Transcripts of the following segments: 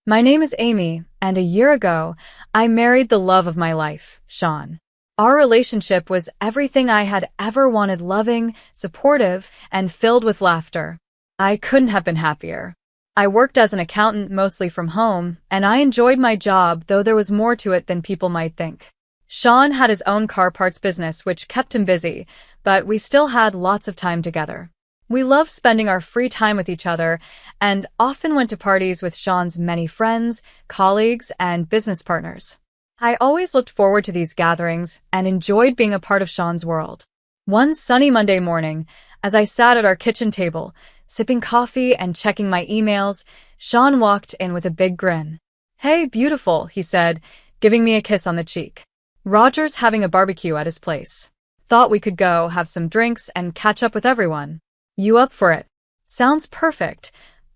My name is Amy, and a year ago, I married the love of my life, Sean. Our relationship was everything I had ever wanted, loving, supportive, and filled with laughter. I couldn't have been happier. I worked as an accountant mostly from home, and I enjoyed my job, though there was more to it than people might think. Sean had his own car parts business, which kept him busy, but we still had lots of time together. We loved spending our free time with each other and often went to parties with Sean's many friends, colleagues, and business partners. I always looked forward to these gatherings and enjoyed being a part of Sean's world. One sunny Monday morning, as I sat at our kitchen table, sipping coffee and checking my emails, Sean walked in with a big grin. "Hey, beautiful," he said, giving me a kiss on the cheek. "Roger's having a barbecue at his place. Thought we could go have some drinks and catch up with everyone. You up for it?" "Sounds perfect,"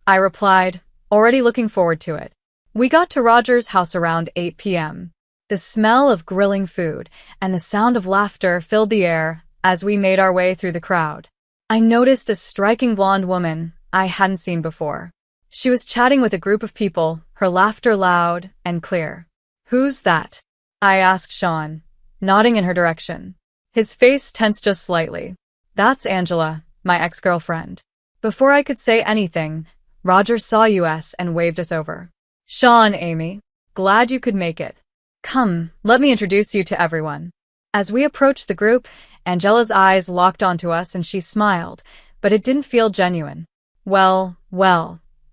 I replied, already looking forward to it. We got to Roger's house around 8 p.m. The smell of grilling food and the sound of laughter filled the air as we made our way through the crowd. I noticed a striking blonde woman I hadn't seen before. She was chatting with a group of people, her laughter loud and clear. "Who's that?" I asked Sean, nodding in her direction. His face tensed just slightly. "That's Angela, my ex-girlfriend." Before I could say anything, Roger saw us and waved us over. "Sean, Amy. Glad you could make it. Come, let me introduce you to everyone." As we approached the group, Angela's eyes locked onto us and she smiled, but it didn't feel genuine. Well,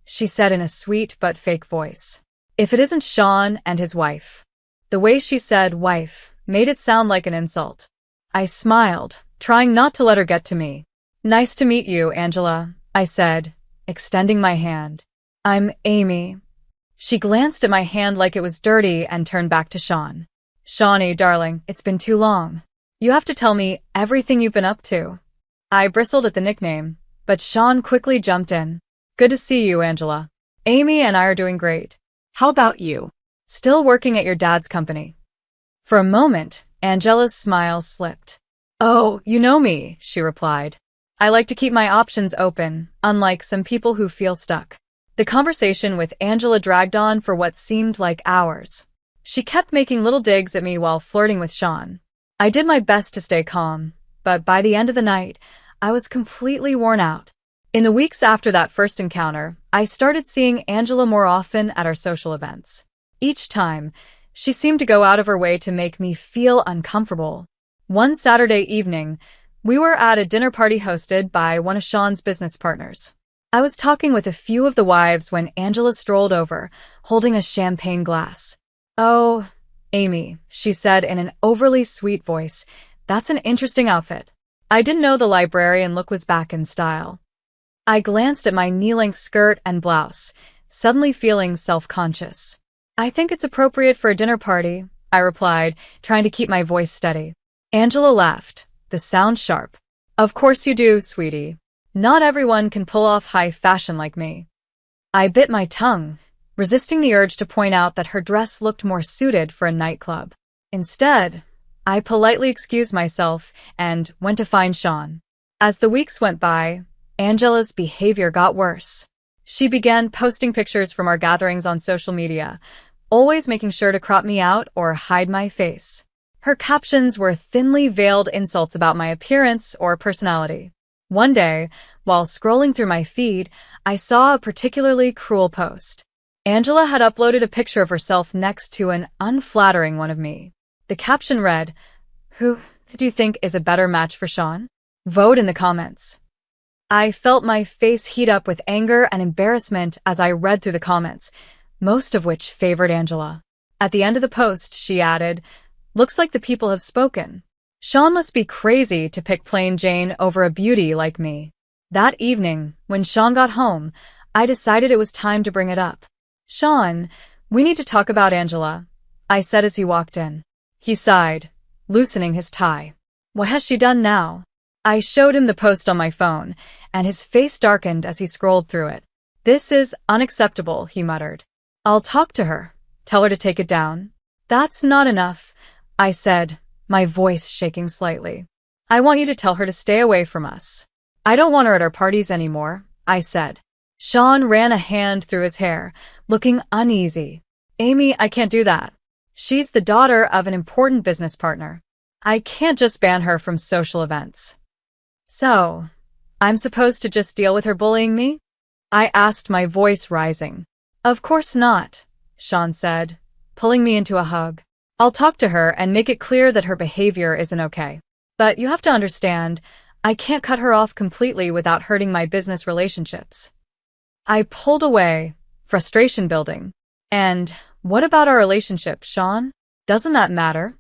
she said in a sweet but fake voice. "If it isn't Sean and his wife." The way she said wife made it sound like an insult. I smiled, trying not to let her get to me. "Nice to meet you, Angela," I said, extending my hand. "I'm Amy." She glanced at my hand like it was dirty and turned back to Sean. "Shawnee, darling, it's been too long. You have to tell me everything you've been up to." I bristled at the nickname, but Sean quickly jumped in. "Good to see you, Angela. Amy and I are doing great. How about you? Still working at your dad's company?" For a moment, Angela's smile slipped. "Oh, you know me," she replied. "I like to keep my options open, unlike some people who feel stuck." The conversation with Angela dragged on for what seemed like hours. She kept making little digs at me while flirting with Sean. I did my best to stay calm, but by the end of the night, I was completely worn out. In the weeks after that first encounter, I started seeing Angela more often at our social events. Each time, she seemed to go out of her way to make me feel uncomfortable. One Saturday evening, we were at a dinner party hosted by one of Sean's business partners. I was talking with a few of the wives when Angela strolled over, holding a champagne glass. "Oh, Amy," she said in an overly sweet voice, "that's an interesting outfit." I didn't know the librarian look was back in style. I glanced at my knee-length skirt and blouse, suddenly feeling self-conscious. "I think it's appropriate for a dinner party," I replied, trying to keep my voice steady. Angela laughed, the sound sharp. "Of course you do, sweetie. Not everyone can pull off high fashion like me." I bit my tongue, resisting the urge to point out that her dress looked more suited for a nightclub. Instead, I politely excused myself and went to find Sean. As the weeks went by, Angela's behavior got worse. She began posting pictures from our gatherings on social media, always making sure to crop me out or hide my face. Her captions were thinly veiled insults about my appearance or personality. One day, while scrolling through my feed, I saw a particularly cruel post. Angela had uploaded a picture of herself next to an unflattering one of me. The caption read, "Who do you think is a better match for Sean? Vote in the comments." I felt my face heat up with anger and embarrassment as I read through the comments, most of which favored Angela. At the end of the post, she added, "Looks like the people have spoken. Sean must be crazy to pick plain Jane over a beauty like me." That evening, when Sean got home, I decided it was time to bring it up. "Sean, we need to talk about Angela," I said as he walked in. He sighed, loosening his tie. "What has she done now?" I showed him the post on my phone, and his face darkened as he scrolled through it. "This is unacceptable," he muttered. "I'll talk to her. Tell her to take it down." "That's not enough," I said, my voice shaking slightly. "I want you to tell her to stay away from us." "I don't want her at our parties anymore," I said. Sean ran a hand through his hair, looking uneasy. Amy, I can't do that. She's the daughter of an important business partner. I can't just ban her from social events. So, I'm supposed to just deal with her bullying me? I asked, my voice rising. Of course not, Sean said, pulling me into a hug. I'll talk to her and make it clear that her behavior isn't okay. But you have to understand, I can't cut her off completely without hurting my business relationships. I pulled away, frustration building. And what about our relationship, Sean? Doesn't that matter?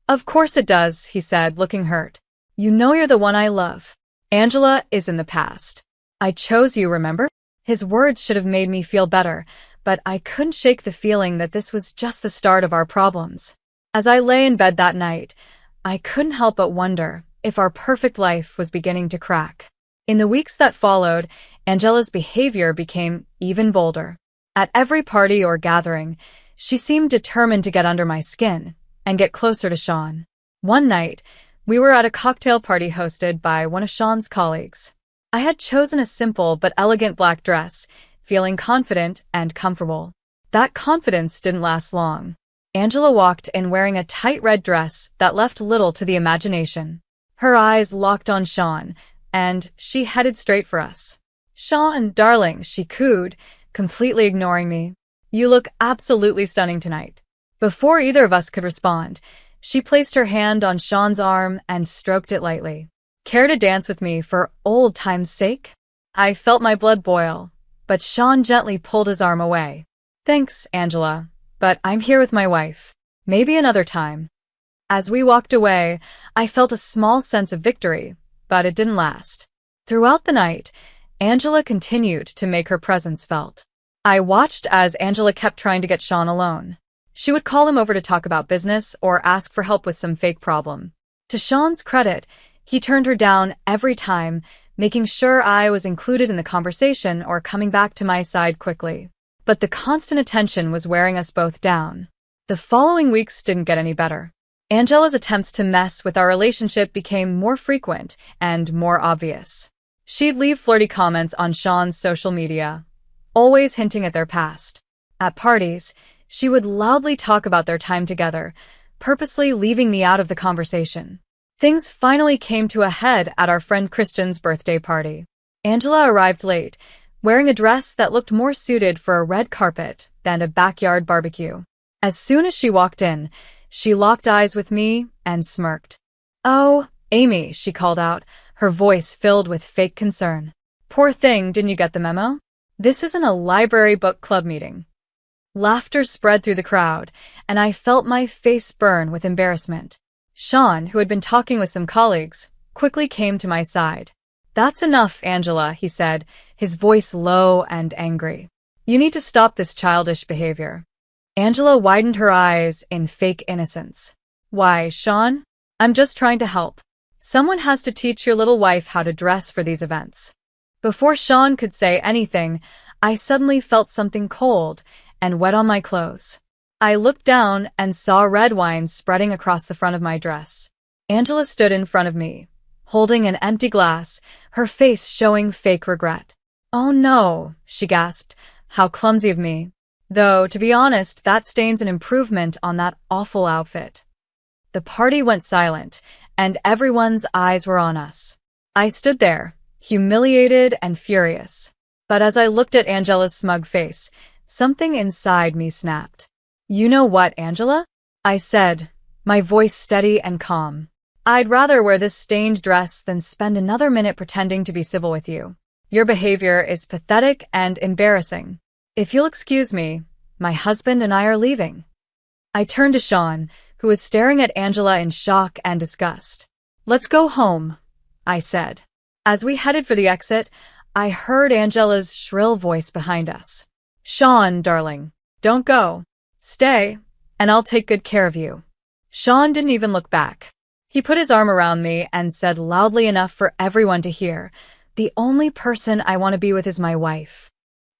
Of course it does, he said, looking hurt. You know you're the one I love. Angela is in the past. I chose you, remember? His words should have made me feel better, but I couldn't shake the feeling that this was just the start of our problems. As I lay in bed that night, I couldn't help but wonder if our perfect life was beginning to crack. In the weeks that followed, Angela's behavior became even bolder. At every party or gathering, she seemed determined to get under my skin and get closer to Sean. One night, we were at a cocktail party hosted by one of Sean's colleagues. I had chosen a simple but elegant black dress, feeling confident and comfortable. That confidence didn't last long. Angela walked in wearing a tight red dress that left little to the imagination. Her eyes locked on Sean, and she headed straight for us. Sean, darling, she cooed, completely ignoring me. You look absolutely stunning tonight. Before either of us could respond, she placed her hand on Sean's arm and stroked it lightly. Care to dance with me for old time's sake? I felt my blood boil, but Sean gently pulled his arm away. Thanks, Angela, but I'm here with my wife. Maybe another time. As we walked away, I felt a small sense of victory, but it didn't last. Throughout the night, Angela continued to make her presence felt. I watched as Angela kept trying to get Sean alone. She would call him over to talk about business or ask for help with some fake problem. To Sean's credit, he turned her down every time, making sure I was included in the conversation or coming back to my side quickly. But the constant attention was wearing us both down. The following weeks didn't get any better. Angela's attempts to mess with our relationship became more frequent and more obvious. She'd leave flirty comments on Sean's social media, always hinting at their past. At parties, she would loudly talk about their time together, purposely leaving me out of the conversation. Things finally came to a head at our friend Christian's birthday party. Angela arrived late, wearing a dress that looked more suited for a red carpet than a backyard barbecue. As soon as she walked in, she locked eyes with me and smirked. Oh, Amy, she called out, her voice filled with fake concern. Poor thing, didn't you get the memo? This isn't a library book club meeting. Laughter spread through the crowd, and I felt my face burn with embarrassment. Sean, who had been talking with some colleagues, quickly came to my side. That's enough, Angela, he said, his voice low and angry. You need to stop this childish behavior. Angela widened her eyes in fake innocence. Why, Sean? I'm just trying to help. Someone has to teach your little wife how to dress for these events. Before Sean could say anything, I suddenly felt something cold and wet on my clothes. I looked down and saw red wine spreading across the front of my dress. Angela stood in front of me, holding an empty glass, her face showing fake regret. Oh no, she gasped. How clumsy of me. Though, to be honest, that stain's an improvement on that awful outfit. The party went silent, and everyone's eyes were on us. I stood there, humiliated and furious. But as I looked at Angela's smug face, something inside me snapped. You know what, Angela? I said, my voice steady and calm. I'd rather wear this stained dress than spend another minute pretending to be civil with you. Your behavior is pathetic and embarrassing. If you'll excuse me, my husband and I are leaving. I turned to Sean, who was staring at Angela in shock and disgust. Let's go home, I said. As we headed for the exit, I heard Angela's shrill voice behind us. Sean, darling, don't go. Stay, and I'll take good care of you. Sean didn't even look back. He put his arm around me and said loudly enough for everyone to hear, the only person I want to be with is my wife.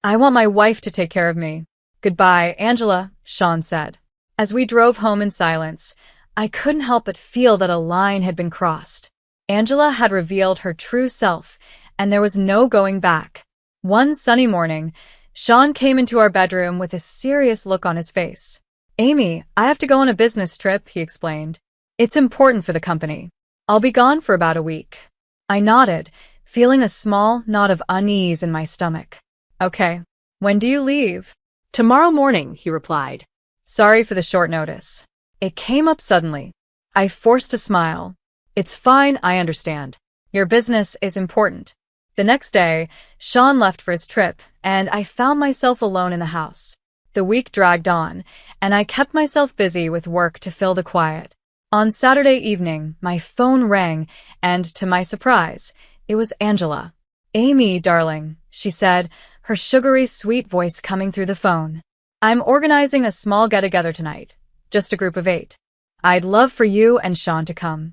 I want my wife to take care of me. Goodbye, Angela, Sean said. As we drove home in silence, I couldn't help but feel that a line had been crossed. Angela had revealed her true self, and there was no going back. One sunny morning, Sean came into our bedroom with a serious look on his face. Amy, I have to go on a business trip, he explained. It's important for the company. I'll be gone for about a week. I nodded, feeling a small knot of unease in my stomach. Okay. When do you leave? Tomorrow morning, he replied. Sorry for the short notice. It came up suddenly. I forced a smile. It's fine, I understand. Your business is important. The next day, Sean left for his trip, and I found myself alone in the house. The week dragged on, and I kept myself busy with work to fill the quiet. On Saturday evening, my phone rang, and to my surprise, it was Angela. Amy, darling, she said, her sugary, sweet voice coming through the phone. I'm organizing a small get-together tonight, just a group of 8. I'd love for you and Sean to come.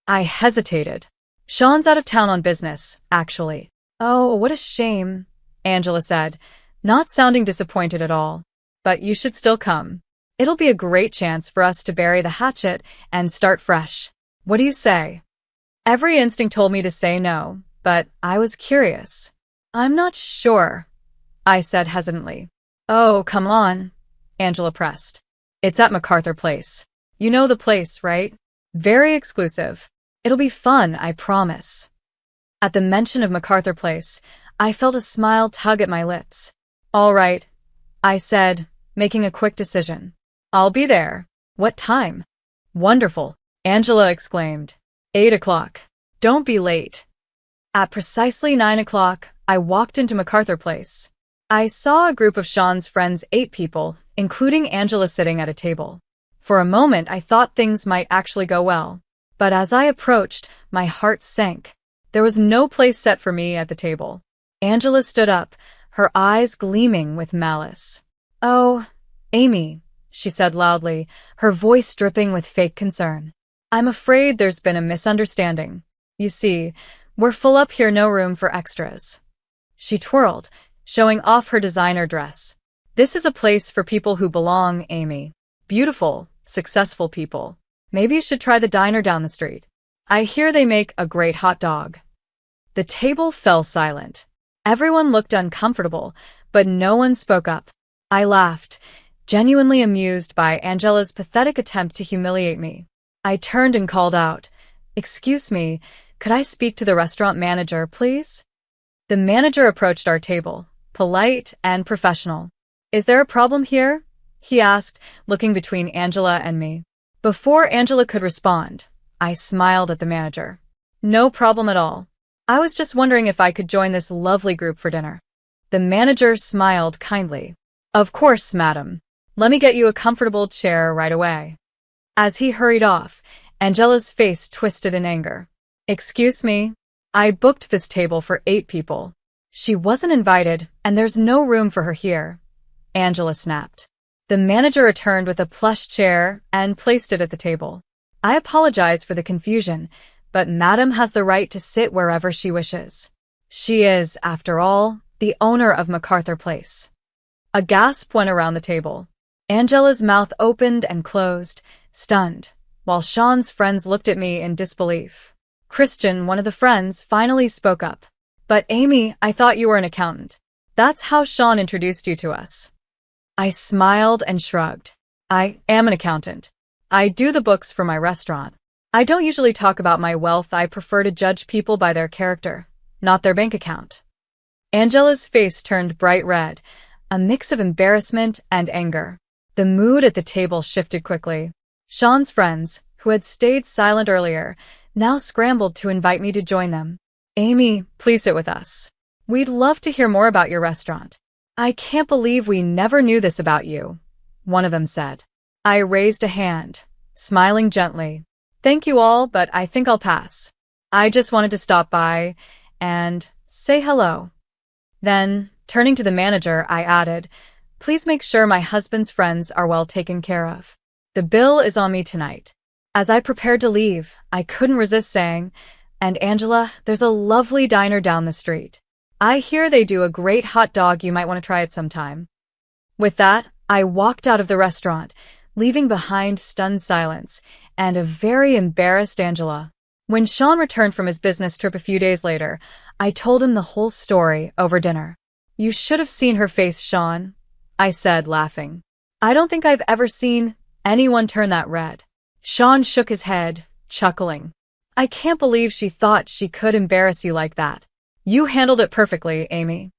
I hesitated. Sean's out of town on business, actually. Oh, what a shame, Angela said, not sounding disappointed at all. But you should still come. It'll be a great chance for us to bury the hatchet and start fresh. What do you say? Every instinct told me to say no, but I was curious. I'm not sure, I said hesitantly. Oh, come on, Angela pressed. It's at MacArthur Place. You know the place, right? Very exclusive. It'll be fun, I promise. At the mention of MacArthur Place, I felt a smile tug at my lips. All right, I said, making a quick decision. I'll be there. What time? Wonderful, Angela exclaimed. 8 o'clock. Don't be late. At precisely 9 o'clock, I walked into MacArthur Place. I saw a group of Sean's friends, 8 people, including Angela sitting at a table. For a moment, I thought things might actually go well. But as I approached, my heart sank. There was no place set for me at the table. Angela stood up, her eyes gleaming with malice. Oh, Amy, she said loudly, her voice dripping with fake concern. I'm afraid there's been a misunderstanding. You see, we're full up here, no room for extras. She twirled, showing off her designer dress. This is a place for people who belong, Amy. Beautiful, successful people. Maybe you should try the diner down the street. I hear they make a great hot dog. The table fell silent. Everyone looked uncomfortable, but no one spoke up. I laughed, genuinely amused by Angela's pathetic attempt to humiliate me. I turned and called out, Excuse me, could I speak to the restaurant manager, please? The manager approached our table, polite and professional. Is there a problem here? He asked, looking between Angela and me. Before Angela could respond, I smiled at the manager. No problem at all. I was just wondering if I could join this lovely group for dinner. The manager smiled kindly. Of course, madam. Let me get you a comfortable chair right away. As he hurried off, Angela's face twisted in anger. Excuse me. I booked this table for 8 people. She wasn't invited, and there's no room for her here, Angela snapped. The manager returned with a plush chair and placed it at the table. I apologize for the confusion, but Madam has the right to sit wherever she wishes. She is, after all, the owner of MacArthur Place. A gasp went around the table. Angela's mouth opened and closed, stunned, while Sean's friends looked at me in disbelief. Christian, one of the friends, finally spoke up. But Amy, I thought you were an accountant. That's how Sean introduced you to us. I smiled and shrugged. I am an accountant. I do the books for my restaurant. I don't usually talk about my wealth. I prefer to judge people by their character, not their bank account. Angela's face turned bright red, a mix of embarrassment and anger. The mood at the table shifted quickly. Sean's friends, who had stayed silent earlier, now scrambled to invite me to join them. Amy, please sit with us. We'd love to hear more about your restaurant. I can't believe we never knew this about you, one of them said. I raised a hand, smiling gently. Thank you all, but I think I'll pass. I just wanted to stop by and say hello. Then, turning to the manager, I added, Please make sure my husband's friends are well taken care of. The bill is on me tonight. As I prepared to leave, I couldn't resist saying, And Angela, there's a lovely diner down the street. I hear they do a great hot dog. You might want to try it sometime. With that, I walked out of the restaurant, leaving behind stunned silence and a very embarrassed Angela. When Sean returned from his business trip a few days later, I told him the whole story over dinner. You should have seen her face, Sean, I said, laughing. I don't think I've ever seen anyone turn that red. Sean shook his head, chuckling. I can't believe she thought she could embarrass you like that. You handled it perfectly, Amy.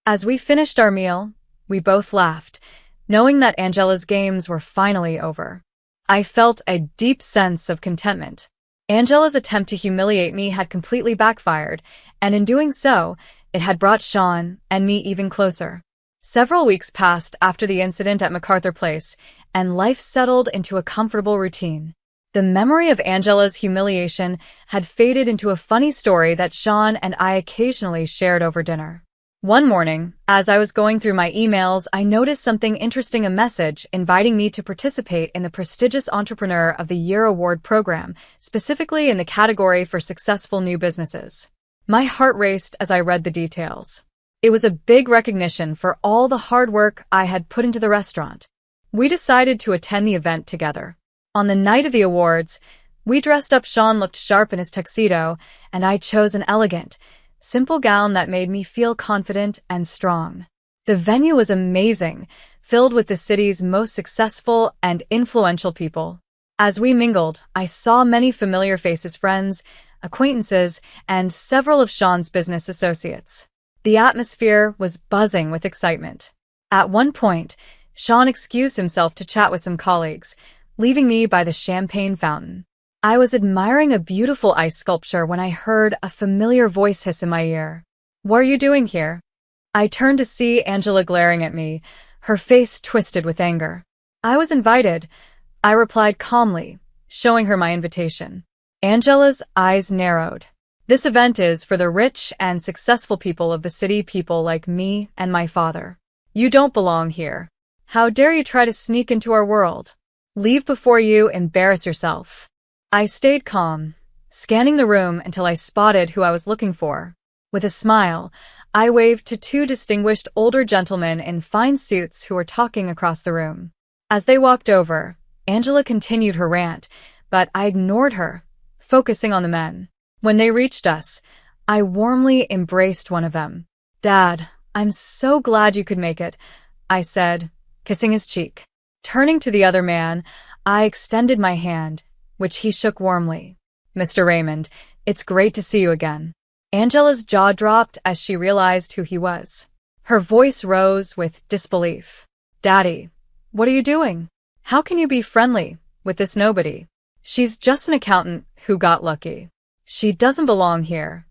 As we finished our meal, we both laughed, knowing that Angela's games were finally over. I felt a deep sense of contentment. Angela's attempt to humiliate me had completely backfired, and in doing so, it had brought Sean and me even closer. Several weeks passed after the incident at MacArthur Place, and life settled into a comfortable routine. The memory of Angela's humiliation had faded into a funny story that Sean and I occasionally shared over dinner. One morning, as I was going through my emails, I noticed something interesting, a message inviting me to participate in the prestigious Entrepreneur of the Year award program, specifically in the category for successful new businesses. My heart raced as I read the details. It was a big recognition for all the hard work I had put into the restaurant. We decided to attend the event together. On the night of the awards, we dressed up. Sean looked sharp in his tuxedo, and I chose an elegant, simple gown that made me feel confident and strong. The venue was amazing, filled with the city's most successful and influential people. As we mingled, I saw many familiar faces, friends, acquaintances, and several of Sean's business associates. The atmosphere was buzzing with excitement. At one point, Sean excused himself to chat with some colleagues, leaving me by the champagne fountain. I was admiring a beautiful ice sculpture when I heard a familiar voice hiss in my ear. "What are you doing here?" I turned to see Angela glaring at me, her face twisted with anger. "I was invited," I replied calmly, showing her my invitation. Angela's eyes narrowed. "This event is for the rich and successful people of the city, people like me and my father. You don't belong here. How dare you try to sneak into our world? Leave before you embarrass yourself." I stayed calm, scanning the room until I spotted who I was looking for. With a smile, I waved to two distinguished older gentlemen in fine suits who were talking across the room. As they walked over, Angela continued her rant, but I ignored her, focusing on the men. When they reached us, I warmly embraced one of them. "Dad, I'm so glad you could make it," I said, kissing his cheek. Turning to the other man, I extended my hand, which he shook warmly. "Mr. Raymond, it's great to see you again." Angela's jaw dropped as she realized who he was. Her voice rose with disbelief. "Daddy, what are you doing? How can you be friendly with this nobody? She's just an accountant who got lucky. She doesn't belong here."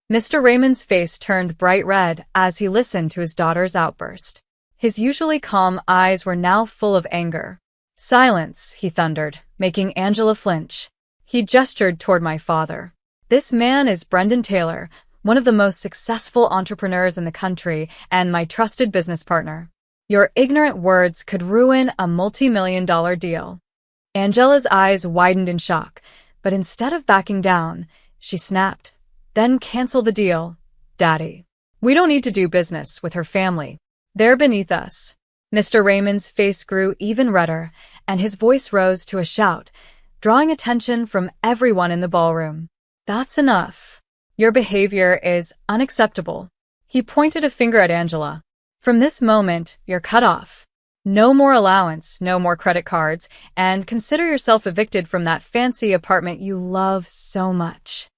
Mr. Raymond's face turned bright red as he listened to his daughter's outburst. His usually calm eyes were now full of anger. "Silence," he thundered, making Angela flinch. He gestured toward my father. "This man is Brendan Taylor, one of the most successful entrepreneurs in the country and my trusted business partner. Your ignorant words could ruin a multi-million-dollar deal." Angela's eyes widened in shock, but instead of backing down, she snapped, "Then cancel the deal, Daddy. We don't need to do business with her family. They're beneath us." Mr. Raymond's face grew even redder, and his voice rose to a shout, drawing attention from everyone in the ballroom. "That's enough. Your behavior is unacceptable." He pointed a finger at Angela. "From this moment, you're cut off. No more allowance, no more credit cards, and consider yourself evicted from that fancy apartment you love so much."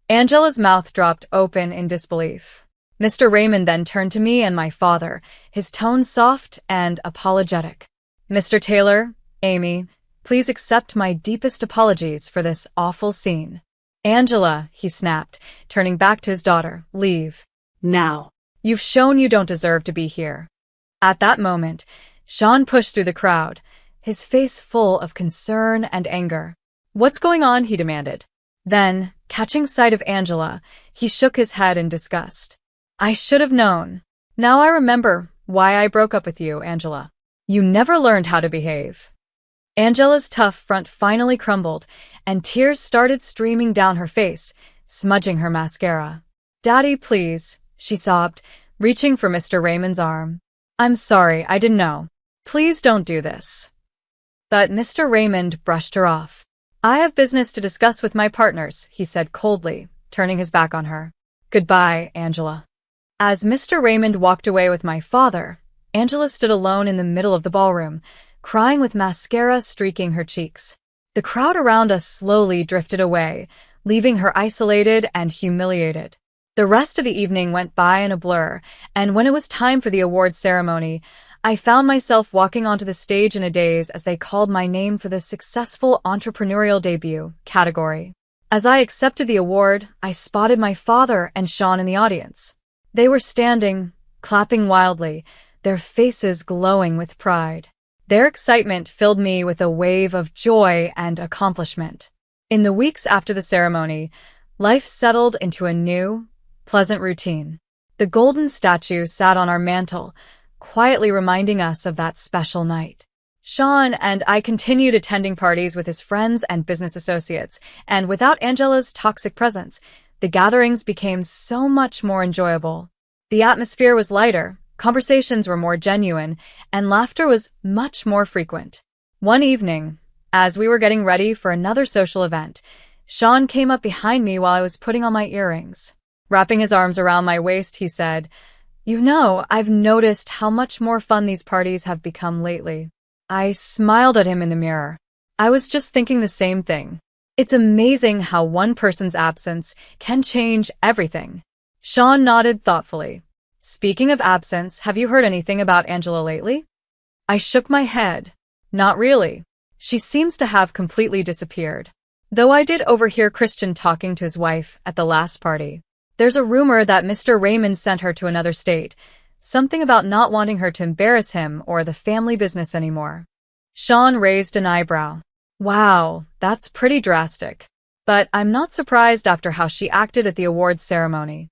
Angela's mouth dropped open in disbelief. Mr. Raymond then turned to me and my father, his tone soft and apologetic. "Mr. Taylor, Amy, please accept my deepest apologies for this awful scene." "Angela," he snapped, turning back to his daughter, "leave Now. You've shown you don't deserve to be here." At that moment, Sean pushed through the crowd, his face full of concern and anger. "What's going on?" he demanded. Then, catching sight of Angela, he shook his head in disgust. "I should have known. Now I remember why I broke up with you, Angela. You never learned how to behave." Angela's tough front finally crumbled, and tears started streaming down her face, smudging her mascara. "Daddy, please," she sobbed, reaching for Mr. Raymond's arm. "I'm sorry, I didn't know. Please don't do this." But Mr. Raymond brushed her off. "I have business to discuss with my partners," he said coldly, turning his back on her. "Goodbye, Angela." As Mr. Raymond walked away with my father, Angela stood alone in the middle of the ballroom, crying with mascara streaking her cheeks. The crowd around us slowly drifted away, leaving her isolated and humiliated. The rest of the evening went by in a blur, and when it was time for the awards ceremony, I found myself walking onto the stage in a daze as they called my name for the Successful Entrepreneurial Debut category. As I accepted the award, I spotted my father and Sean in the audience. They were standing, clapping wildly, their faces glowing with pride. Their excitement filled me with a wave of joy and accomplishment. In the weeks after the ceremony, life settled into a new, pleasant routine. The golden statue sat on our mantel, quietly reminding us of that special night. Sean and I continued attending parties with his friends and business associates, and without Angela's toxic presence, the gatherings became so much more enjoyable. The atmosphere was lighter, conversations were more genuine, and laughter was much more frequent. One evening, as we were getting ready for another social event, Sean came up behind me while I was putting on my earrings. Wrapping his arms around my waist, he said, "You know, I've noticed how much more fun these parties have become lately." I smiled at him in the mirror. I was just thinking the same thing. It's amazing how one person's absence can change everything. Sean nodded thoughtfully. "Speaking of absence, have you heard anything about Angela lately?" I shook my head. "Not really. She seems to have completely disappeared. Though I did overhear Christian talking to his wife at the last party. There's a rumor that Mr. Raymond sent her to another state, something about not wanting her to embarrass him or the family business anymore." Sean raised an eyebrow. "Wow, that's pretty drastic. But I'm not surprised after how she acted at the awards ceremony."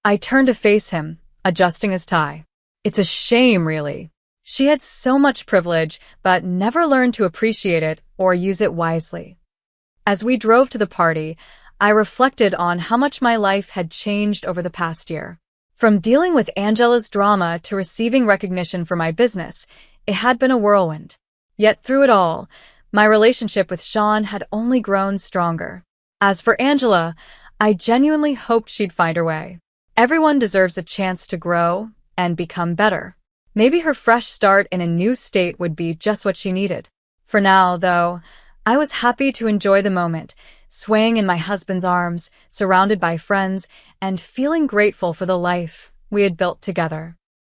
I turned to face him, adjusting his tie. "It's a shame, really. She had so much privilege, but never learned to appreciate it or use it wisely." As we drove to the party, I reflected on how much my life had changed over the past year. From dealing with Angela's drama to receiving recognition for my business, it had been a whirlwind. Yet through it all, my relationship with Sean had only grown stronger. As for Angela, I genuinely hoped she'd find her way. Everyone deserves a chance to grow and become better. Maybe her fresh start in a new state would be just what she needed. For now, though, I was happy to enjoy the moment, swaying in my husband's arms, surrounded by friends, and feeling grateful for the life we had built together.